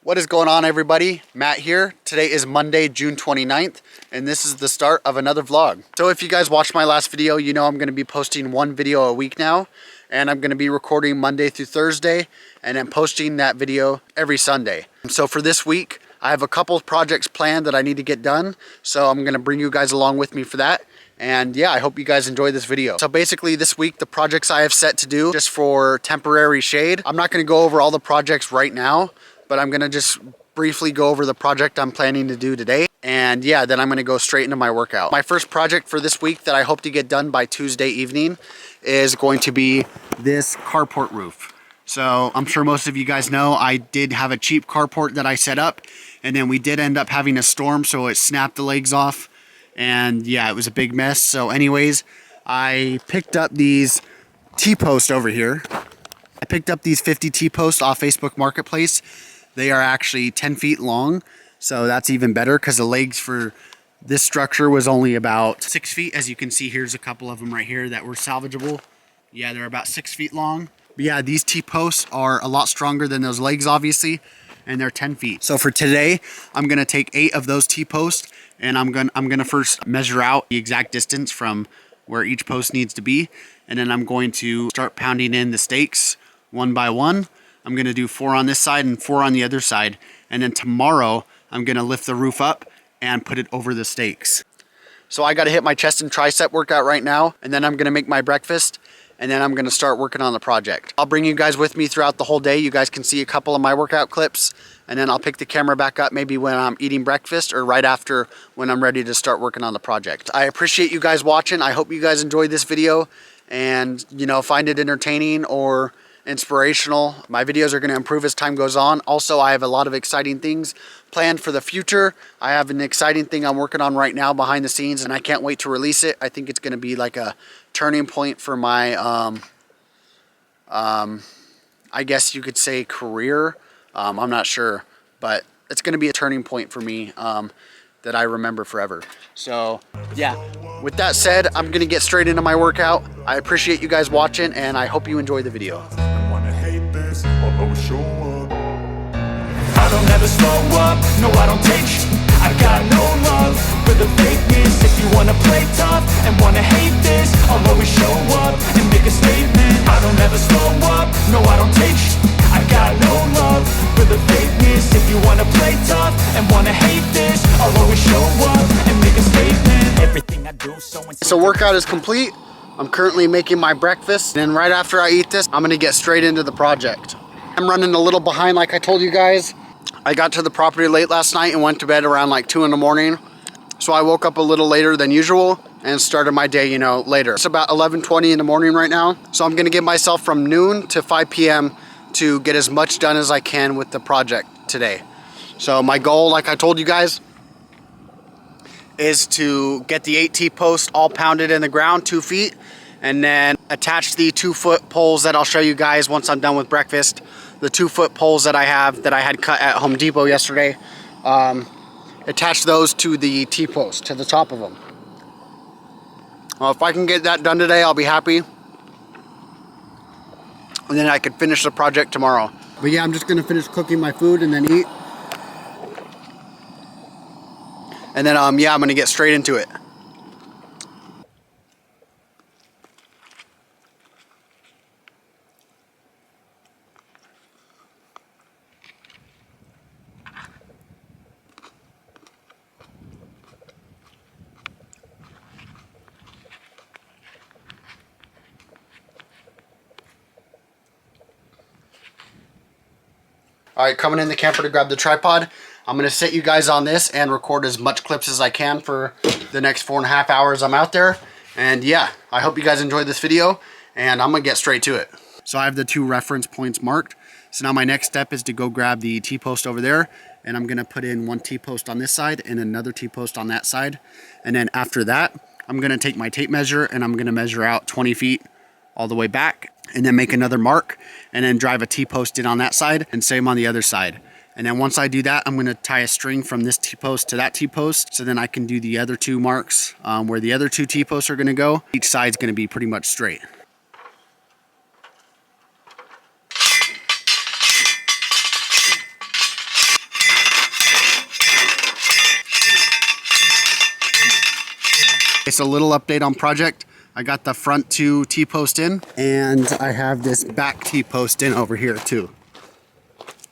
What is going on, everybody? Matt here. Today is Monday, June 29th, and this is the start of another vlog. So if you guys watched my last video, you know I'm going to be posting one video a week now, and I'm going to be recording Monday through Thursday, and then posting that video every Sunday. So for this week, I have a couple of projects planned that I need to get done, so I'm going to bring you guys along with me for that. And yeah, I hope you guys enjoy this video. So basically this week, the projects I have set to do just for temporary shade, I'm not going to go over all the projects right now, but I'm gonna just briefly go over the project I'm planning to do today. And yeah, then I'm gonna go straight into my workout. My first project for this week that I hope to get done by Tuesday evening is going to be this carport roof. So I'm sure most of you guys know I did have a cheap carport that I set up, and then we did end up having a storm, so it snapped the legs off. And yeah, it was a big mess. So anyways, I picked up these T-posts over here. I picked up these 50 T-posts off Facebook Marketplace. They are actually 10 feet long, so that's even better because the legs for this structure was only about 6 feet. As you can see, here's a couple of them right here that were salvageable. Yeah, they're about 6 feet long. But yeah, these T-posts are a lot stronger than those legs, obviously, and they're 10 feet. So for today, I'm gonna take 8 of those T-posts, and I'm gonna first measure out the exact distance from where each post needs to be, and then I'm going to start pounding in the stakes one by one. I'm gonna do 4 on this side and 4 on the other side. And then tomorrow, I'm gonna lift the roof up and put it over the stakes. So I gotta hit my chest and tricep workout right now, and then I'm gonna make my breakfast, and then I'm gonna start working on the project. I'll bring you guys with me throughout the whole day. You guys can see a couple of my workout clips, and then I'll pick the camera back up maybe when I'm eating breakfast or right after when I'm ready to start working on the project. I appreciate you guys watching. I hope you guys enjoyed this video and, you know, find it entertaining or inspirational. My videos are going to improve as time goes on. Also, I have a lot of exciting things planned for the future. I have an exciting thing I'm working on right now behind the scenes, and I can't wait to release it. I think it's going to be like a turning point for my I guess you could say career. I'm not sure, but it's going to be a turning point for me that I remember forever. So yeah, with that said, I'm going to get straight into my workout. I appreciate you guys watching, and I hope you enjoy the video. I don't ever slow up, no I don't take sh**. I got no love for the fakeness. If you wanna play tough and wanna hate this, I'll always show up and make a statement. I don't ever slow up, no I don't take sh**. I got no love for the fakeness. If you wanna play tough and wanna hate this, I'll always show up and make a statement. Everything I do so workout is complete. I'm currently making my breakfast, and right after I eat this, I'm gonna get straight into the project. I'm running a little behind like I told you guys. I got to the property late last night and went to bed around like 2 in the morning. So I woke up a little later than usual and started my day, you know, later. It's about 11:20 in the morning right now. So I'm gonna give myself from noon to 5 p.m. to get as much done as I can with the project today. So my goal, like I told you guys, is to get the 8 T-posts all pounded in the ground, 2 feet, and then attach the 2-foot poles that I'll show you guys once I'm done with breakfast. The 2-foot poles that I have that I had cut at Home Depot yesterday. Attach those to the T-post, to the top of them. Well, if I can get that done today, I'll be happy. And then I could finish the project tomorrow. But yeah, I'm just gonna finish cooking my food and then eat. And then yeah, I'm gonna get straight into it. All right, coming in the camper to grab the tripod. I'm gonna set you guys on this and record as much clips as I can for the next 4.5 hours I'm out there. And yeah, I hope you guys enjoyed this video, and I'm gonna get straight to it. So I have the 2 reference points marked. So now my next step is to go grab the T-post over there, and I'm gonna put in 1 T-post on this side and another T-post on that side. And then after that, I'm gonna take my tape measure and I'm gonna measure out 20 feet all the way back, and then make another mark, and then drive a T-post in on that side, and same on the other side. And then once I do that, I'm gonna tie a string from this T-post to that T-post, so then I can do the other 2 marks where the other 2 T-posts are gonna go. Each side's gonna be pretty much straight. guys, a little update on project. I got the front 2 T-post in, and I have this back T-post in over here too.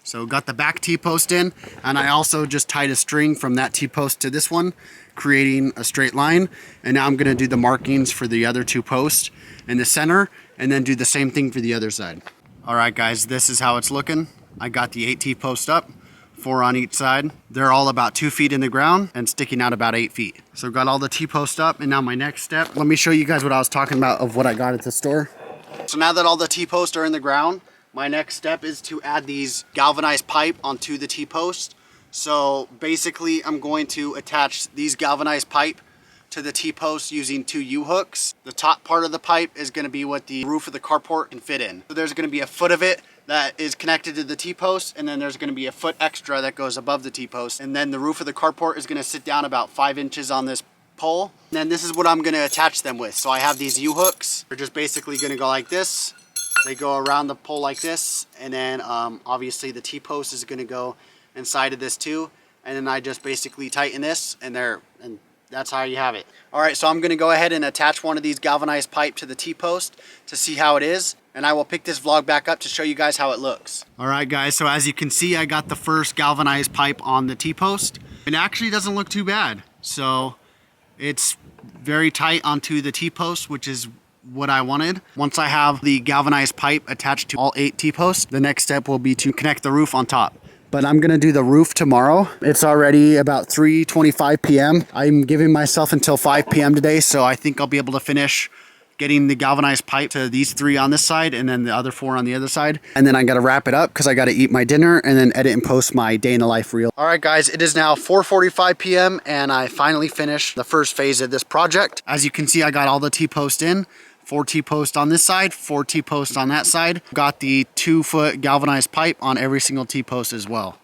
So got the back T-post in, and I also just tied a string from that T-post to this one, creating a straight line. And now I'm gonna do the markings for the other 2 posts in the center, and then do the same thing for the other side. All right guys, this is how it's looking. I got the 8 T-posts up, 4 on each side. They're all about 2 feet in the ground and sticking out about 8 feet. So got all the T-posts up, and now my next step, let me show you guys what I was talking about of what I got at the store. So now that all the T-posts are in the ground, my next step is to add these galvanized pipe onto the T-post. So basically I'm going to attach these galvanized pipe to the T-post using 2 U-hooks. The top part of the pipe is going to be what the roof of the carport can fit in. So there's going to be a foot of it that is connected to the T-post, and then there's going to be a foot extra that goes above the T-post. And then the roof of the carport is going to sit down about 5 inches on this pole. And then this is what I'm going to attach them with. So I have these U-hooks. They're just basically going to go like this. They go around the pole like this, and then obviously the T-post is going to go inside of this too. And then I just basically tighten this, and that's how you have it. All right, so I'm going to go ahead and attach one of these galvanized pipe to the T-post to see how it is, and I will pick this vlog back up to show you guys how it looks. All right guys, so as you can see, I got the first galvanized pipe on the T-post. It actually doesn't look too bad. So it's very tight onto the T-post, which is what I wanted. Once I have the galvanized pipe attached to all 8 T-posts, the next step will be to connect the roof on top. But I'm gonna do the roof tomorrow. It's already about 3:25 p.m. I'm giving myself until 5 p.m. today, so I think I'll be able to finish getting the galvanized pipe to these 3 on this side and then the other 4 on the other side. And then I gotta wrap it up because I gotta eat my dinner and then edit and post my day in the life reel. All right guys, it is now 4:45 p.m. and I finally finished the first phase of this project. As you can see, I got all the T-posts in. 4 T-posts on this side, 4 T-posts on that side. Got the 2-foot galvanized pipe on every single T-post as well.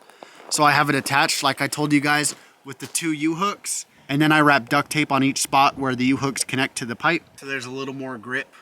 So I have it attached, like I told you guys, with the 2 U-hooks. And then I wrap duct tape on each spot where the U-hooks connect to the pipe. So there's a little more grip.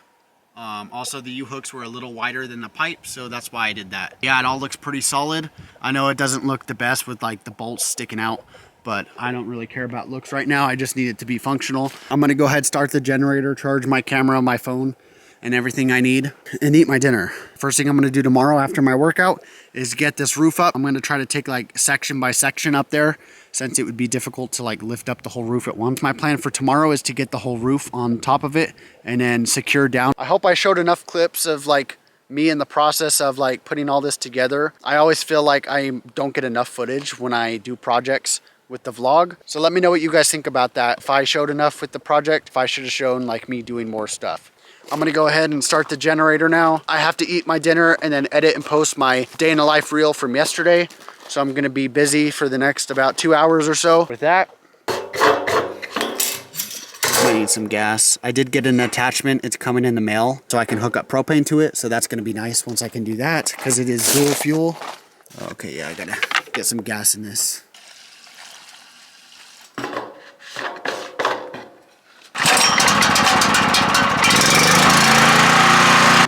Also, the U-hooks were a little wider than the pipe, so that's why I did that. Yeah, it all looks pretty solid. I know it doesn't look the best with like the bolts sticking out, but I don't really care about looks right now. I just need it to be functional. I'm gonna go ahead, start the generator, charge my camera, my phone, and everything I need, and eat my dinner. First thing I'm gonna do tomorrow after my workout is get this roof up. I'm gonna try to take like section by section up there, since it would be difficult to like lift up the whole roof at once. My plan for tomorrow is to get the whole roof on top of it and then secure down. I hope I showed enough clips of like me in the process of like putting all this together. I always feel like I don't get enough footage when I do projects with the vlog. So let me know what you guys think about that. If I showed enough with the project, if I should have shown like me doing more stuff. I'm gonna go ahead and start the generator now. I have to eat my dinner and then edit and post my day in the life reel from yesterday. So I'm gonna be busy for the next about 2 hours or so. With that, I need some gas. I did get an attachment. It's coming in the mail, so I can hook up propane to it. So that's gonna be nice once I can do that, because it is dual fuel. Okay, yeah, I gotta get some gas in this.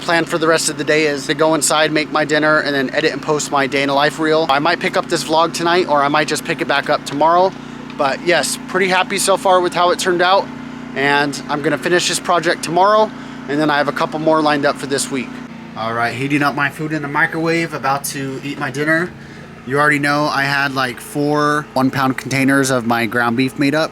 Plan for the rest of the day is to go inside, make my dinner, and then edit and post my day in a life reel. I might pick up this vlog tonight, or I might just pick it back up tomorrow. But yes, pretty happy so far with how it turned out. And I'm gonna finish this project tomorrow, and then I have a couple more lined up for this week. All right, heating up my food in the microwave, about to eat my dinner. You already know I had like 4 1-pound containers of my ground beef made up.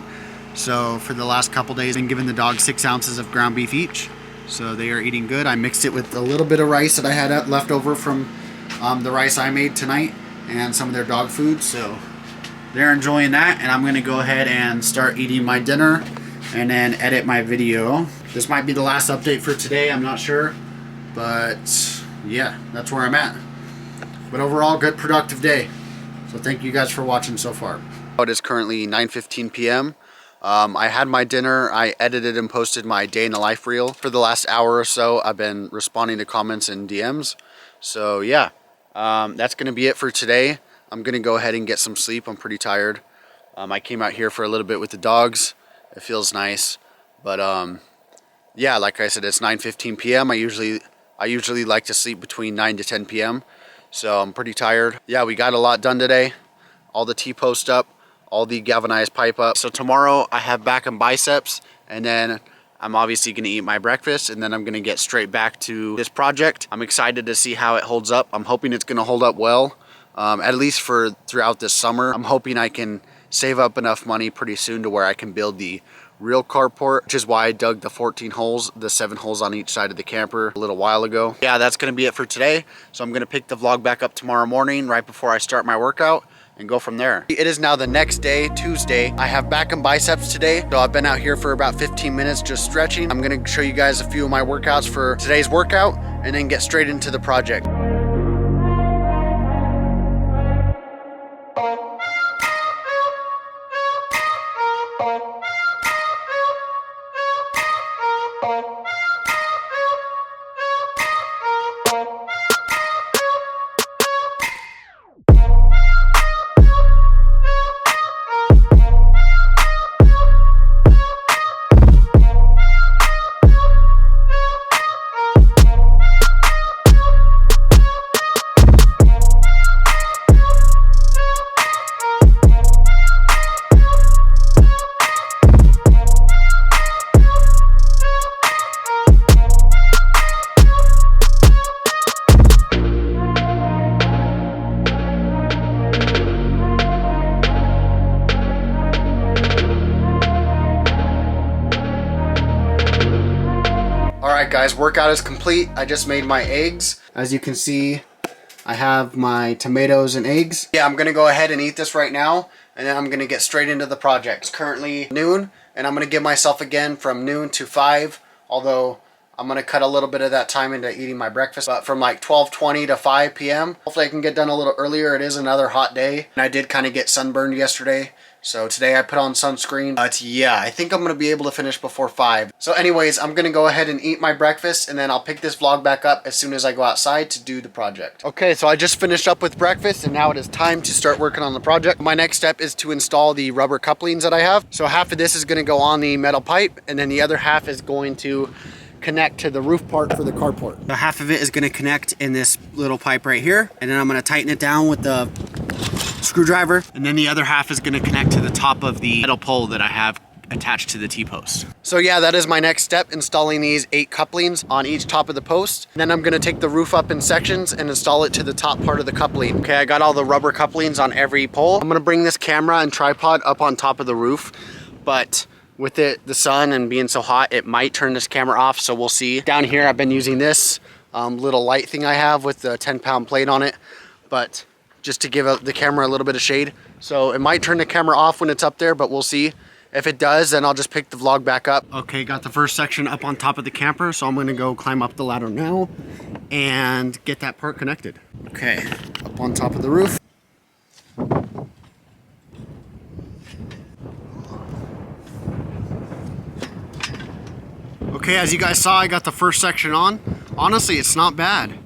So for the last couple days, I'm giving the dog 6 ounces of ground beef each. So they are eating good. I mixed it with a little bit of rice that I had left over from the rice I made tonight and some of their dog food. So they're enjoying that, and I'm gonna go ahead and start eating my dinner and then edit my video. This might be the last update for today, I'm not sure. But yeah, that's where I'm at. But overall, good productive day. So thank you guys for watching so far. It is currently 9:15 p.m. I had my dinner, I edited and posted my day in the life reel. For the last hour or so, I've been responding to comments and DMs. So yeah, that's gonna be it for today. I'm gonna go ahead and get some sleep. I'm pretty tired. I came out here for a little bit with the dogs. It feels nice. But yeah, like I said, it's 9:15 p.m. I usually like to sleep between 9 to 10 p.m. So I'm pretty tired. Yeah, we got a lot done today. All the T-posts up, all the galvanized pipe up. So tomorrow I have back and biceps, and then I'm obviously gonna eat my breakfast, and then I'm gonna get straight back to this project. I'm excited to see how it holds up. I'm hoping it's gonna hold up well, at least for throughout this summer. I'm hoping I can save up enough money pretty soon to where I can build the real carport, which is why I dug the 14 holes, the 7 holes on each side of the camper a little while ago. Yeah, that's gonna be it for today. So I'm gonna pick the vlog back up tomorrow morning right before I start my workout and go from there. It is now the next day, Tuesday. I have back and biceps today. So I've been out here for about 15 minutes just stretching. I'm gonna show you guys a few of my workouts for today's workout and then get straight into the project. Alright guys, workout is complete. I just made my eggs. As you can see, I have my tomatoes and eggs. Yeah, I'm gonna go ahead and eat this right now, and then I'm gonna get straight into the project. It's currently noon, and I'm gonna give myself again from noon to 5, although I'm gonna cut a little bit of that time into eating my breakfast, but from like 12:20 to 5 p.m. Hopefully I can get done a little earlier. It is another hot day, and I did kind of get sunburned yesterday. So today I put on sunscreen, but yeah, I think I'm gonna be able to finish before 5. So anyways, I'm gonna go ahead and eat my breakfast, and then I'll pick this vlog back up as soon as I go outside to do the project. Okay, so I just finished up with breakfast, and now it is time to start working on the project. My next step is to install the rubber couplings that I have. So half of this is gonna go on the metal pipe, and then the other half is going to connect to the roof part for the carport. So half of it is gonna connect in this little pipe right here, and then I'm gonna tighten it down with the screwdriver, and then the other half is going to connect to the top of the metal pole that I have attached to the T-post. So yeah, that is my next step, installing these 8 couplings on each top of the post. And then I'm going to take the roof up in sections and install it to the top part of the coupling. Okay, I got all the rubber couplings on every pole. I'm going to bring this camera and tripod up on top of the roof, but with the sun and being so hot, it might turn this camera off, so we'll see. Down here, I've been using this little light thing I have with the 10-pound plate on it, but just to give the camera a little bit of shade. So it might turn the camera off when it's up there, but we'll see. If it does, then I'll just pick the vlog back up. Okay, got the first section up on top of the camper, so I'm gonna go climb up the ladder now and get that part connected. Okay, up on top of the roof. Okay, as you guys saw, I got the first section on. Honestly, it's not bad.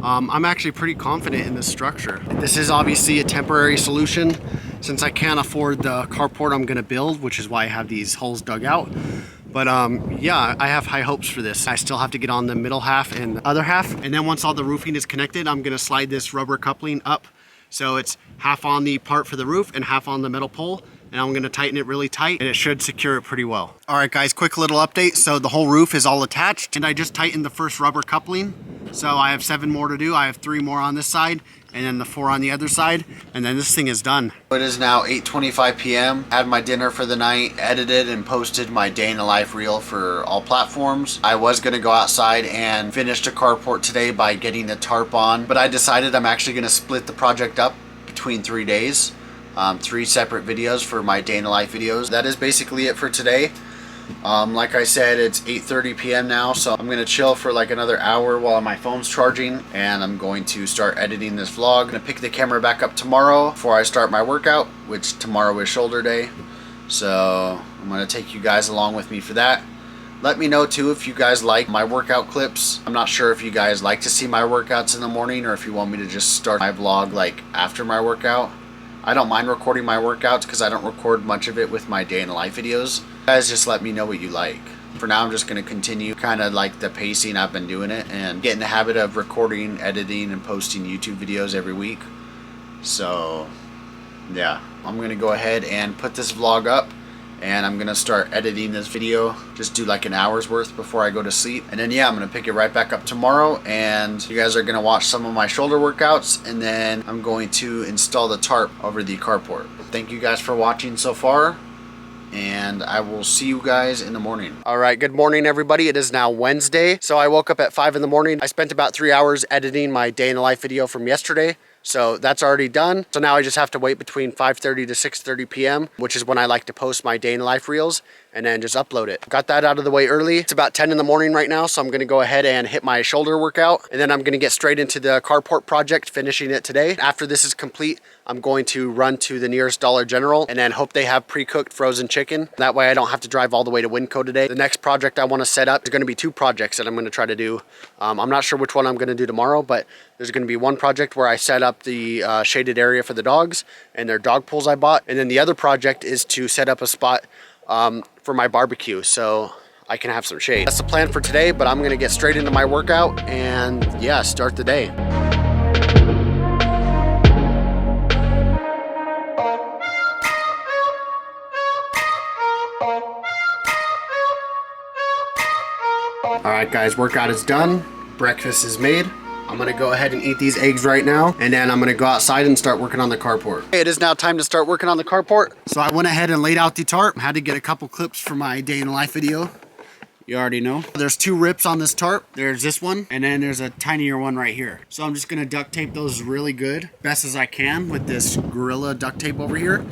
I'm actually pretty confident in this structure. This is obviously a temporary solution since I can't afford the carport I'm gonna build, which is why I have these holes dug out. But yeah, I have high hopes for this. I still have to get on the middle half and the other half. And then once all the roofing is connected, I'm gonna slide this rubber coupling up. So it's half on the part for the roof and half on the metal pole. And I'm gonna tighten it really tight, and it should secure it pretty well. All right guys, quick little update. So the whole roof is all attached, and I just tightened the first rubber coupling. So I have 7 more to do. I have 3 more on this side, and then the 4 on the other side, and then this thing is done. It is now 8:25 p.m. Had my dinner for the night, edited and posted my day in the life reel for all platforms. I was gonna go outside and finish the carport today by getting the tarp on, but I decided I'm actually gonna split the project up between 3 days. 3 separate videos for my day in the life videos. That is basically it for today. Like I said, it's 8:30 p.m. now, so I'm gonna chill for like another hour while my phone's charging, and I'm going to start editing this vlog. I'm gonna pick the camera back up tomorrow before I start my workout, which tomorrow is shoulder day. So I'm gonna take you guys along with me for that. Let me know too if you guys like my workout clips. I'm not sure if you guys like to see my workouts in the morning or if you want me to just start my vlog like after my workout. I don't mind recording my workouts because I don't record much of it with my day in the life videos. You guys just let me know what you like. For now, I'm just going to continue kind of like the pacing I've been doing it and get in the habit of recording, editing, and posting YouTube videos every week. So yeah, I'm gonna go ahead and put this vlog up, and I'm gonna start editing this video, just do like an hour's worth before I go to sleep. And then yeah, I'm gonna pick it right back up tomorrow, and you guys are gonna watch some of my shoulder workouts, and then I'm going to install the tarp over the carport. Thank you guys for watching so far, and I will see you guys in the morning. All right, good morning everybody. It is now Wednesday. So I woke up at 5 in the morning. I spent about 3 hours editing my day in the life video from yesterday. So that's already done. So now I just have to wait between 5:30 to 6:30 p.m., which is when I like to post my day in the life reels, and then just upload it. Got that out of the way early. It's about 10 in the morning right now, so I'm gonna go ahead and hit my shoulder workout, and then I'm gonna get straight into the carport project, finishing it today. After this is complete, I'm going to run to the nearest Dollar General and then hope they have pre-cooked frozen chicken. That way I don't have to drive all the way to Winco today. The next project I wanna set up is gonna be 2 projects that I'm gonna try to do. I'm not sure which one I'm gonna do tomorrow, but there's gonna be one project where I set up the shaded area for the dogs and their dog pools I bought. And then the other project is to set up a spot for my barbecue so I can have some shade. That's the plan for today, but I'm gonna get straight into my workout and yeah, start the day. All right guys, workout is done. Breakfast is made. I'm gonna go ahead and eat these eggs right now, and then I'm gonna go outside and start working on the carport. It is now time to start working on the carport. So I went ahead and laid out the tarp. Had to get a couple clips for my day in the life video. You already know. There's 2 rips on this tarp. There's this one, and then there's a tinier one right here. So I'm just gonna duct tape those really good, best as I can with this Gorilla duct tape over here.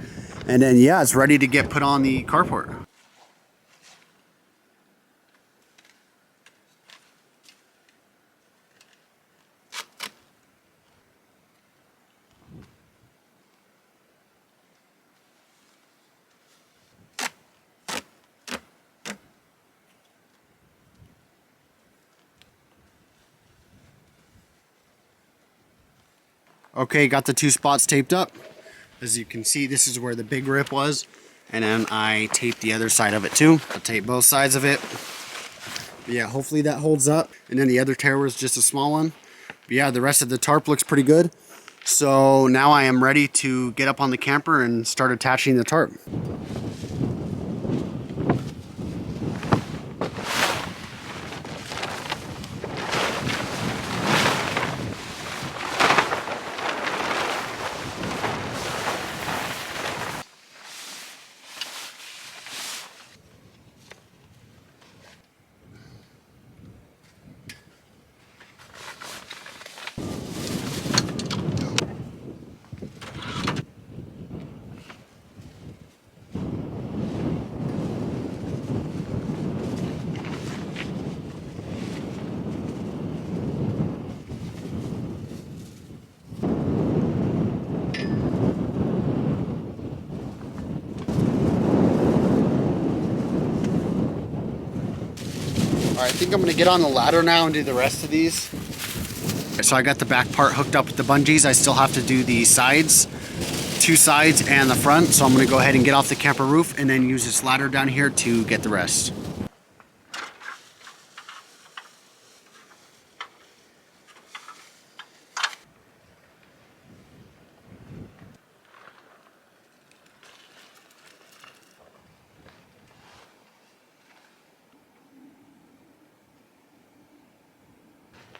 And then yeah, it's ready to get put on the carport. Okay, got the 2 spots taped up. As you can see, this is where the big rip was. And then I taped the other side of it too. I'll tape both sides of it. But yeah, hopefully that holds up. And then the other tear was just a small one. But yeah, the rest of the tarp looks pretty good. So now I am ready to get up on the camper and start attaching the tarp. I think I'm gonna get on the ladder now and do the rest of these. So I got the back part hooked up with the bungees. I still have to do the sides, 2 sides and the front. So I'm gonna go ahead and get off the camper roof and then use this ladder down here to get the rest.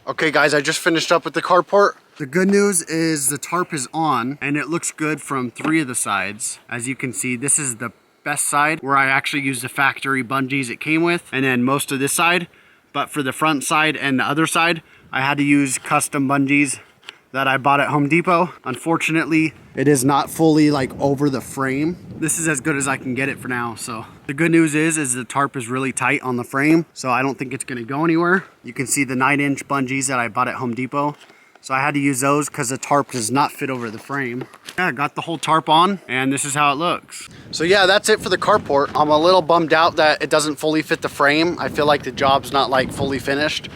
Okay guys, I just finished up with the carport. The good news is the tarp is on and it looks good from 3 of the sides. As you can see, this is the best side where I actually used the factory bungees it came with, and then most of this side. But for the front side and the other side, I had to use custom bungees that I bought at Home Depot. Unfortunately, it is not fully like over the frame. This is as good as I can get it for now. So the good news is the tarp is really tight on the frame, so I don't think it's gonna go anywhere. You can see the 9-inch bungees that I bought at Home Depot. So I had to use those because the tarp does not fit over the frame. Yeah, I got the whole tarp on and this is how it looks. So yeah, that's it for the carport. I'm a little bummed out that it doesn't fully fit the frame. I feel like the job's not like fully finished,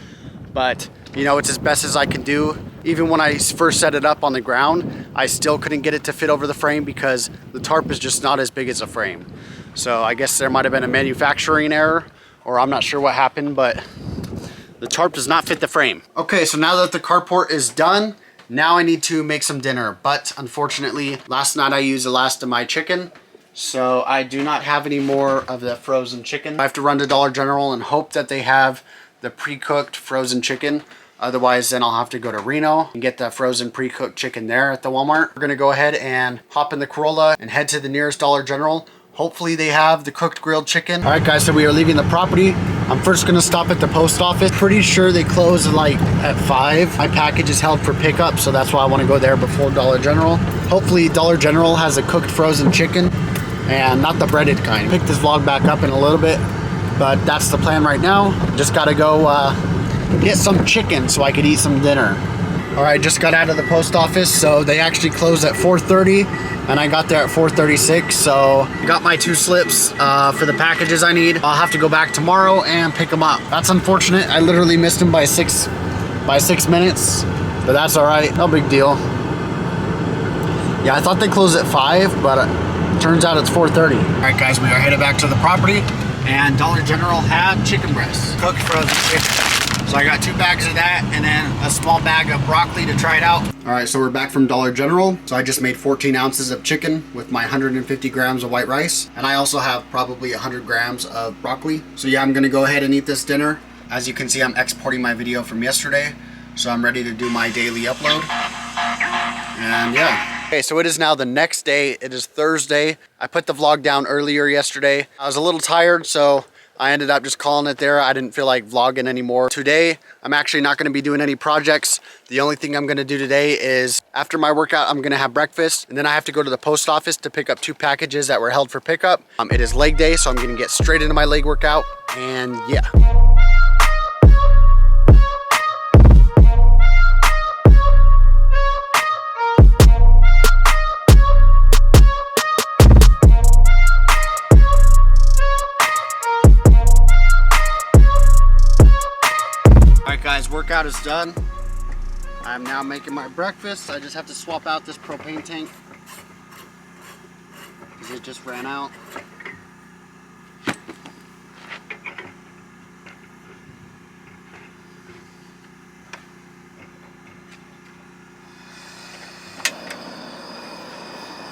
but you know, it's as best as I can do. Even when I first set it up on the ground, I still couldn't get it to fit over the frame because the tarp is just not as big as a frame. So I guess there might have been a manufacturing error, or I'm not sure what happened, but the tarp does not fit the frame. Okay, so now that the carport is done Now I need to make some dinner, but unfortunately, last night I used the last of my chicken, so I do not have any more of the frozen chicken. I have to run to Dollar General and hope that they have the pre-cooked frozen chicken. Otherwise, then I'll have to go to Reno and get the frozen pre-cooked chicken there at the Walmart. We're gonna go ahead and hop in the Corolla and head to the nearest Dollar General. Hopefully they have the cooked grilled chicken. All right, guys, so we are leaving the property. I'm first gonna stop at the post office. Pretty sure they close like at 5. My package is held for pickup, so that's why I wanna go there before Dollar General. Hopefully Dollar General has a cooked frozen chicken and not the breaded kind. Pick this vlog back up in a little bit, but that's the plan right now. Just gotta go get some chicken so I could eat some dinner. All right, just got out of the post office, so they actually close at 4:30, and I got there at 4:36, so got my 2 slips for the packages I need. I'll have to go back tomorrow and pick them up. That's unfortunate. I literally missed them by 6 minutes, but that's all right. No big deal. Yeah, I thought they closed at 5, but turns out it's 4:30. All right, guys, we are headed back to the property, and Dollar General had chicken breasts, cooked frozen chicken. So I got 2 bags of that and then a small bag of broccoli to try it out. All right, so we're back from Dollar General. So I just made 14 ounces of chicken with my 150 grams of white rice. And I also have probably 100 grams of broccoli. So yeah, I'm gonna go ahead and eat this dinner. As you can see, I'm exporting my video from yesterday. So I'm ready to do my daily upload. And yeah. Okay, so it is now the next day. It is Thursday. I put the vlog down earlier yesterday. I was a little tired, so I ended up just calling it there. I didn't feel like vlogging anymore. Today, I'm actually not gonna be doing any projects. The only thing I'm gonna do today is after my workout, I'm gonna have breakfast, and then I have to go to the post office to pick up 2 packages that were held for pickup. It is leg day, so I'm gonna get straight into my leg workout, and yeah. Guys, workout is done. I'm now making my breakfast. I just have to swap out this propane tank because it just ran out.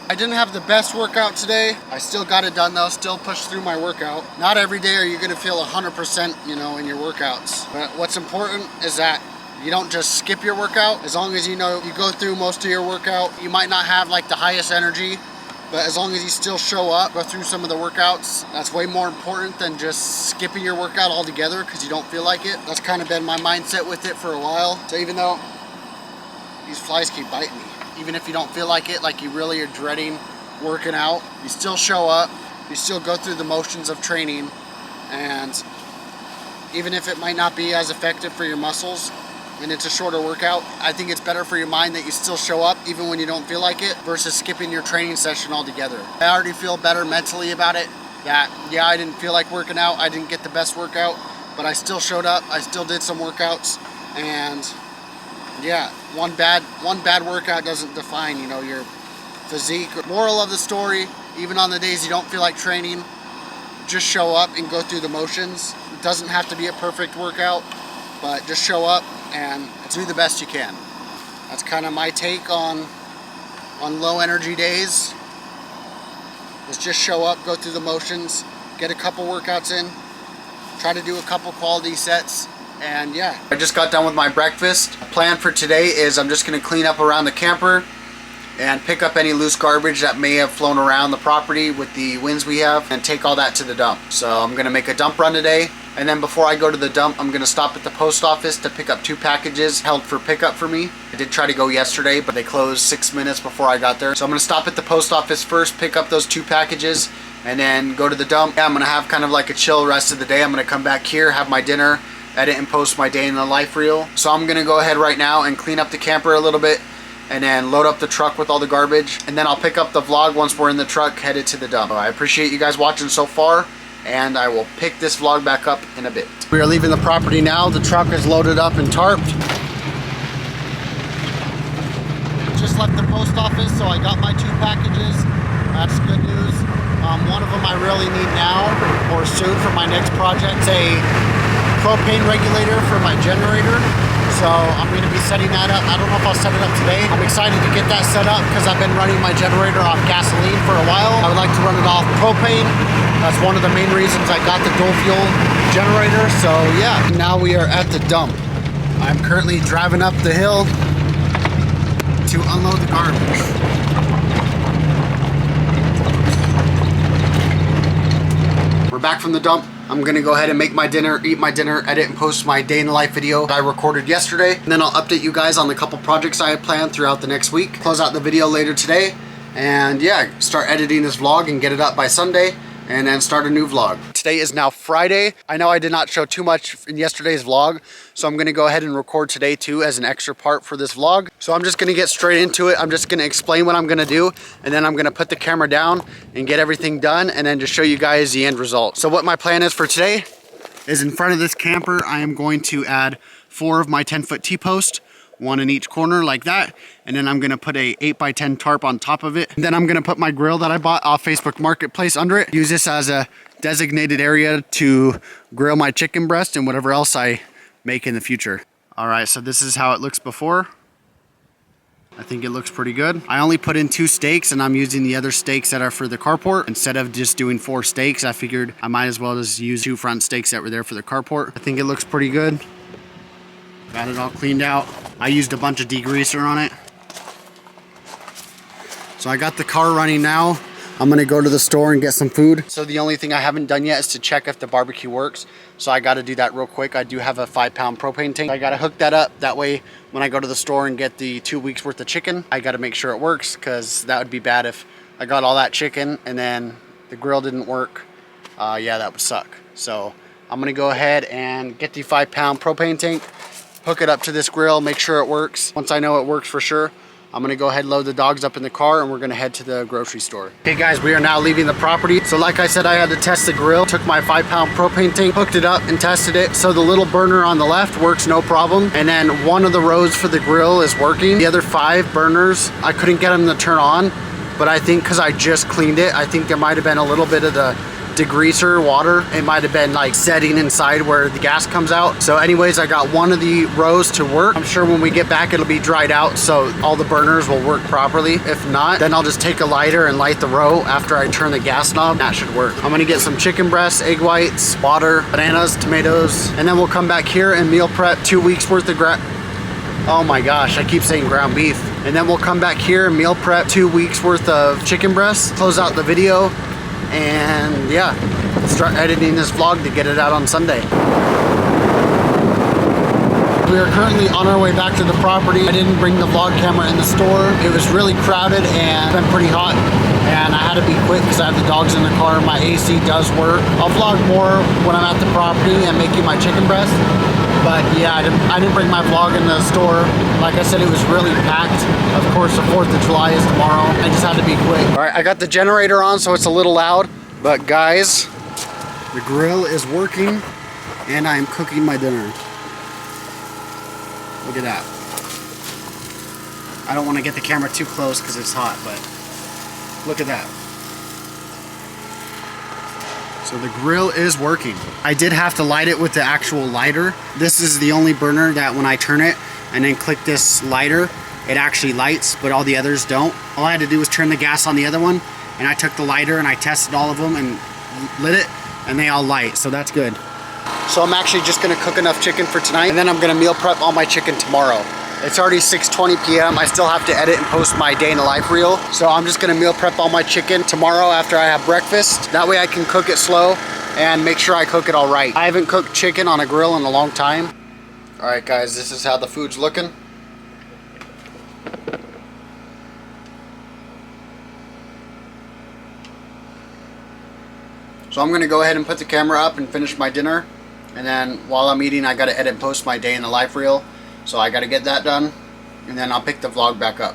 I didn't have the best workout today. I still got it done though, still pushed through my workout. Not every day are you gonna feel 100%, in your workouts. But what's important is that you don't just skip your workout. As long as you go through most of your workout, you might not have like the highest energy, but as long as you still show up, go through some of the workouts, that's way more important than just skipping your workout altogether because you don't feel like it. That's kind of been my mindset with it for a while. So even though these flies keep biting me, even if you don't feel like it, like you really are dreading working out, you still show up, you still go through the motions of training, and even if it might not be as effective for your muscles and it's a shorter workout, I think it's better for your mind that you still show up even when you don't feel like it versus skipping your training session altogether. I already feel better mentally about it, that yeah, I didn't feel like working out, I didn't get the best workout, but I still showed up, I still did some workouts, and yeah, one bad workout doesn't define, your physique. Moral of the story, even on the days you don't feel like training, just show up and go through the motions. It doesn't have to be a perfect workout, but just show up and do the best you can. That's kind of my take on low energy days. Is just show up, go through the motions, get a couple workouts in, try to do a couple quality sets. And yeah, I just got done with my breakfast. Plan for today is I'm just gonna clean up around the camper and pick up any loose garbage that may have flown around the property with the winds we have and take all that to the dump. So I'm gonna make a dump run today, and then before I go to the dump, I'm gonna stop at the post office to pick up 2 packages held for pickup for me. I did try to go yesterday, but they closed 6 minutes before I got there. So I'm gonna stop at the post office first, pick up those 2 packages, and then go to the dump. Yeah, I'm gonna have kind of like a chill rest of the day. I'm gonna come back here, have my dinner, edit and post my day in the life reel. So I'm gonna go ahead right now and clean up the camper a little bit and then load up the truck with all the garbage, and then I'll pick up the vlog once we're in the truck headed to the dump. I appreciate you guys watching so far, and I will pick this vlog back up in a bit. We are leaving the property now. The truck is loaded up and tarped. Just left the post office, so I got my 2 packages. That's good news. One of them I really need now or soon for my next project. It's a propane regulator for my generator. So I'm gonna be setting that up. I don't know if I'll set it up today. I'm excited to get that set up because I've been running my generator off gasoline for a while. I would like to run it off propane. That's one of the main reasons I got the dual fuel generator. So yeah, now we are at the dump. I'm currently driving up the hill to unload the garbage. We're back from the dump. I'm gonna go ahead and make my dinner, eat my dinner, edit and post my day in the life video I recorded yesterday. And then I'll update you guys on the couple projects I have planned throughout the next week. Close out the video later today. And yeah, start editing this vlog and get it up by Sunday. And then start a new vlog. Today is now Friday. I know I did not show too much in yesterday's vlog, so I'm gonna go ahead and record today too as an extra part for this vlog. So I'm just gonna get straight into it. I'm just gonna explain what I'm gonna do, and then I'm gonna put the camera down and get everything done, and then just show you guys the end result. So what my plan is for today is in front of this camper, I am going to add 4 of my 10-foot T-posts, 1 in each corner like that, and then I'm gonna put a 8x10 tarp on top of it. And then I'm gonna put my grill that I bought off Facebook Marketplace under it. Use this as a designated area to grill my chicken breast and whatever else I make in the future. All right, so this is how it looks before. I think it looks pretty good. I only put in 2 steaks, and I'm using the other steaks that are for the carport. Instead of just doing 4 steaks, I figured I might as well just use 2 front steaks that were there for the carport. I think it looks pretty good. Got it all cleaned out. I used a bunch of degreaser on it. So I got the car running now. I'm gonna go to the store and get some food. So the only thing I haven't done yet is to check if the barbecue works. So I gotta do that real quick. I do have a 5-pound propane tank. I gotta hook that up. That way, when I go to the store and get the 2 weeks worth of chicken, I gotta make sure it works, because that would be bad if I got all that chicken and then the grill didn't work. Yeah, that would suck. So I'm gonna go ahead and get the 5-pound propane tank, hook it up to this grill, make sure it works. Once I know it works for sure, I'm gonna go ahead and load the dogs up in the car, and we're gonna head to the grocery store. Okay guys, we are now leaving the property. So like I said, I had to test the grill. Took my 5-pound propane tank, hooked it up and tested it. So the little burner on the left works no problem. And then one of the rows for the grill is working. The other 5 burners, I couldn't get them to turn on, but I think because I just cleaned it, I think there might've been a little bit of the degreaser water. It might have been like setting inside where the gas comes out. So anyways, I got one of the rows to work. I'm sure when we get back it'll be dried out, so all the burners will work properly. If not, then I'll just take a lighter and light the row after I turn the gas knob. That should work. I'm gonna get some chicken breasts, egg whites, water, bananas, tomatoes, and then we'll come back here and meal prep 2 weeks worth of oh my gosh, I keep saying ground beef. And then we'll come back here and meal prep 2 weeks worth of chicken breasts, close out the video, and yeah, start editing this vlog to get it out on Sunday. We are currently on our way back to the property. I didn't bring the vlog camera in the store. It was really crowded and it's been pretty hot, and I had to be quick because I have the dogs in the car. My AC does work. I'll vlog more when I'm at the property and making my chicken breast. But yeah, I didn't bring my vlog in the store. Like I said, it was really packed. Of course, the 4th of July is tomorrow. I just had to be quick. All right, I got the generator on, so it's a little loud. But guys, the grill is working, and I am cooking my dinner. Look at that. I don't want to get the camera too close because it's hot, but look at that. So the grill is working. I did have to light it with the actual lighter. This is the only burner that when I turn it and then click this lighter, it actually lights, but all the others don't. All I had to do was turn the gas on the other one, and I took the lighter and I tested all of them and lit it, and they all light, so that's good. So I'm actually just gonna cook enough chicken for tonight, and then I'm gonna meal prep all my chicken tomorrow. It's already 6:20 p.m. I still have to edit and post my day in the life reel. So I'm just gonna meal prep all my chicken tomorrow after I have breakfast. That way I can cook it slow and make sure I cook it all right. I haven't cooked chicken on a grill in a long time. All right guys, this is how the food's looking. So I'm gonna go ahead and put the camera up and finish my dinner. And then while I'm eating, I gotta edit and post my day in the life reel. So I gotta get that done, and then I'll pick the vlog back up.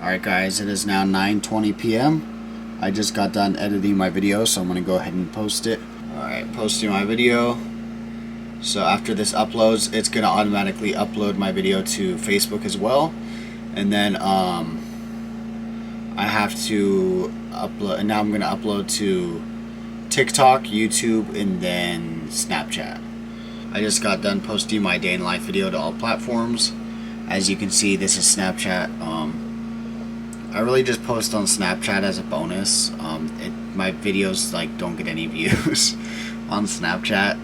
All right guys, it is now 9:20 p.m. I just got done editing my video, so I'm gonna go ahead and post it. All right, posting my video. So after this uploads, it's gonna automatically upload my video to Facebook as well. And then I have to upload, and now I'm gonna upload to TikTok, YouTube, and then Snapchat. I just got done posting my day in life video to all platforms. As you can see, this is Snapchat. I really just post on Snapchat as a bonus. My videos like don't get any views on Snapchat.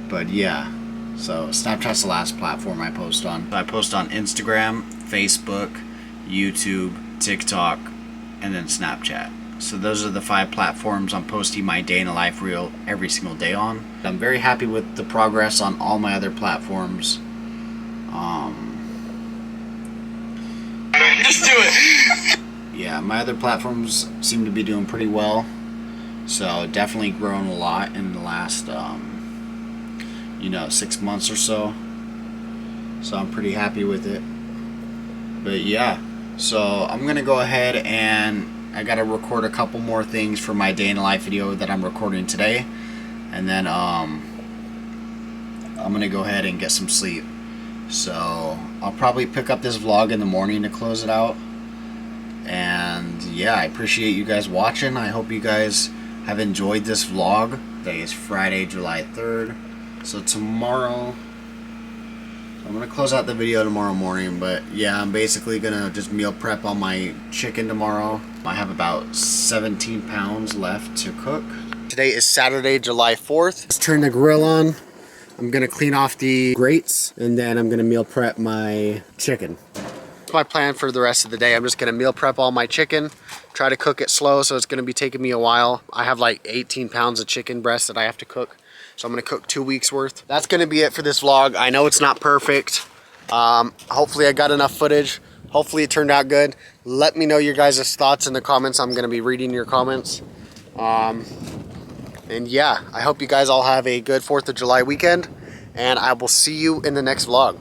But yeah, so Snapchat's the last platform I post on. I post on Instagram, Facebook, YouTube, TikTok, and then Snapchat. So those are the 5 platforms I'm posting my day in the life reel every single day on. I'm very happy with the progress on all my other platforms. Just do it. Yeah, my other platforms seem to be doing pretty well. So definitely grown a lot in the last 6 months or so. So I'm pretty happy with it. But yeah, so I'm gonna go ahead and I gotta record a couple more things for my day in the life video that I'm recording today, and then I'm gonna go ahead and get some sleep. So I'll probably pick up this vlog in the morning to close it out. And yeah, I appreciate you guys watching. I hope you guys have enjoyed this vlog. Today is Friday, July 3rd. So tomorrow, I'm gonna close out the video tomorrow morning, but yeah, I'm basically gonna just meal prep on my chicken tomorrow. I have about 17 pounds left to cook. Today is Saturday, July 4th. Let's turn the grill on. I'm gonna clean off the grates, and then I'm gonna meal prep my chicken. That's my plan for the rest of the day. I'm just gonna meal prep all my chicken, try to cook it slow, so it's gonna be taking me a while. I have like 18 pounds of chicken breast that I have to cook. So I'm gonna cook 2 weeks worth. That's gonna be it for this vlog. I know it's not perfect. Hopefully I got enough footage. Hopefully it turned out good. Let me know your guys' thoughts in the comments. I'm gonna be reading your comments. And yeah, I hope you guys all have a good 4th of July weekend, and I will see you in the next vlog.